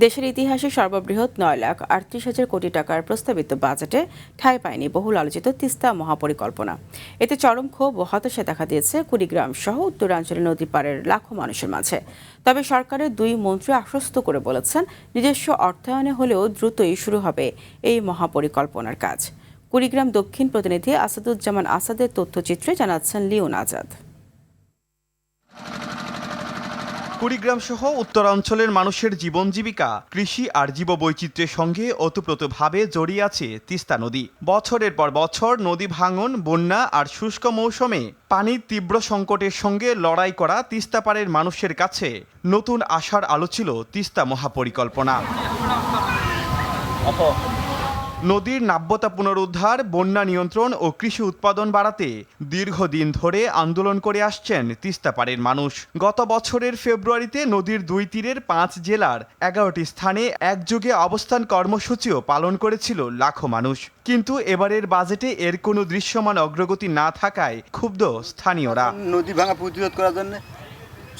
দেশের ইতিহাসে সর্ববৃহৎ 9,38,000 কোটি টাকার প্রস্তাবিত বাজেটে ঠাঁই পায়নি বহুল আলোচিত তিস্তা মহাপরিকল্পনা। এতে চরম ক্ষোভ ও হতাশা দেখা দিয়েছে কুড়িগ্রাম সহ উত্তরাঞ্চলের নদী পাড়ের লাখো মানুষের মাঝে। তবে সরকারের দুই মন্ত্রী আশ্বস্ত করে বলেছেন, নিজস্ব অর্থায়নে হলেও দ্রুতই শুরু হবে এই মহাপরিকল্পনার কাজ। কুড়িগ্রাম দক্ষিণ প্রতিনিধি আসাদুজ্জামান আসাদের তথ্যচিত্রে জানাচ্ছেন লিওন আজাদ। কুড়িগ্রাম সহ উত্তরাঞ্চলের মানুষের জীবন জীবিকা কৃষি আর জীববৈচিত্র্যের সঙ্গে ওতপ্রোতভাবে জড়িয়ে আছে তিস্তা নদী। বছরের পর বছর নদী ভাঙন, বন্যা আর শুষ্ক মৌসুমে পানির তীব্র সংকটের সঙ্গে লড়াই করা তিস্তা পাড়ের মানুষের কাছে নতুন আশার আলো ছিল তিস্তা মহাপরিকল্পনা। নদীর নাব্যতা পুনরুদ্ধার, বন্যা নিয়ন্ত্রণ ও কৃষি উৎপাদন বাড়াতে দীর্ঘদিন ধরে আন্দোলন করে আসছেন তিস্তা পাড়ের মানুষ। গত বছরের ফেব্রুয়ারিতে নদীর দুই তীরের 5 জেলার 11টি স্থানে একযোগে অবস্থান কর্মসূচিও পালন করেছিল লাখো মানুষ। কিন্তু এবারের বাজেটে এর কোনো দৃশ্যমান অগ্রগতি না থাকায় ক্ষুব্ধ স্থানীয়রা। নদী ভাঙা প্রতিরোধ করার জন্য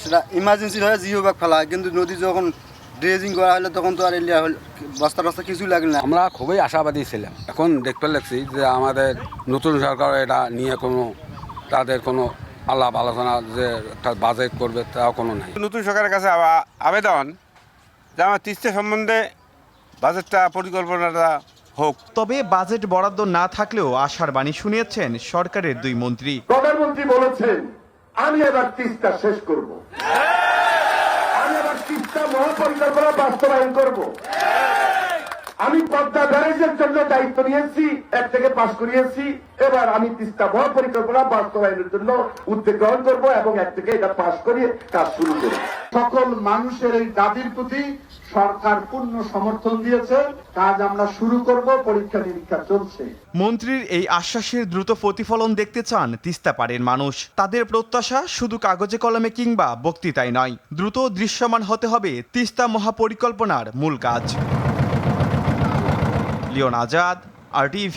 সেটা ইমার্জেন্সি ভাবে জিও ব্যাগ ফেলা হয়, কিন্তু নদী যখন ড্রেজিং করা হলে তখন তো আর বস্তা টস্তা কিছু লাগে না। আমরা খুবই আশাবাদী ছিলাম। এখন দেখতে লাগছি যে আমাদের নতুন সরকার এটা নিয়ে তাদের কোনো আলাপ আলোচনা যে একটা বাজেট করবে তাও কোনো নাই। নতুন সরকারের কাছে আবেদন যে আমার তিস্তা সম্বন্ধে বাজেটটা পরিকল্পনাটা হোক। তবে বাজেট বরাদ্দ না থাকলেও আশার বাণী শুনিয়েছেন সরকারের দুই মন্ত্রী। প্রধানমন্ত্রী বলেছেন, আমি এবার তিস্তা শেষ করব, আমি এবার তিস্তা মহাপরিকল্পনা বাস্তবায়ন করব। আমি পদ্মা ব্যারেজের জন্য দায়িত্ব নিয়েছি, 1 থেকে পাশ করিয়েছি। এবার আমি তিস্তা মহাপরিকল্পনা বাস্তবায়নের জন্য উদ্যোগ গ্রহণ করব এবং 1 থেকে এটা পাশ করিয়ে কাজ শুরু করব। সকল মানুষের এই দাবির প্রতি সরকার পূর্ণ সমর্থন দিয়েছে। কাজ আমরা শুরু করব, পরীক্ষা নিরীক্ষা চলছে। মন্ত্রীর এই আশ্বাসের দ্রুত প্রতিফলন দেখতে চান তিস্তা পাড়ের মানুষ। তাদের প্রত্যাশা শুধু কাগজে কলমে কিংবা বক্তৃতায় নয়, দ্রুত দৃশ্যমান হতে হবে তিস্তা মহাপরিকল্পনার মূল কাজ। লিওন আজাদ, RTV।